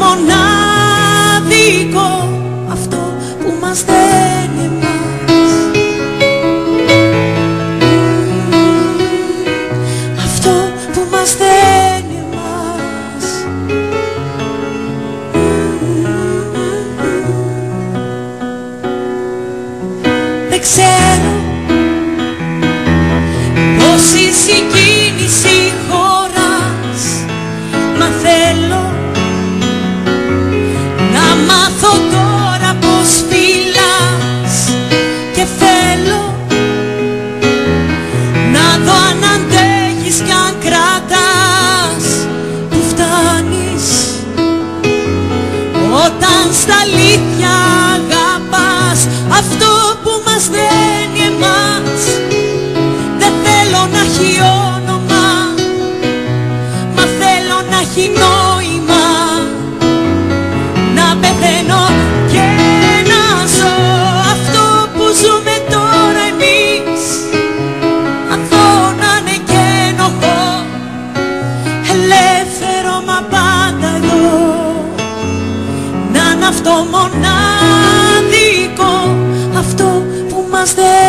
μοναδικό, αυτό που μας δένει εμάς, αυτό που μας δένει εμάς. Δεν ξέρω πόση συγκίνηση χωράς, μα θέλω να μάθω τώρα πως φυλάς, και θέλω να δω αν αντέχεις κι αν κρατάς, που φτάνεις όταν στα αλήθεια αγαπάς αυτό που μας δένει εμάς. Δεν θέλω να έχει όνομα, μα θέλω να έχει νόημα, να πεθαίνω και να ζω αυτό που ζούμε τώρα εμείς. Αυτό να είναι και ενοχώ, ελεύθερο μα πάντα εδώ, να είναι αυτό μοναδικό, αυτό που μας δένει.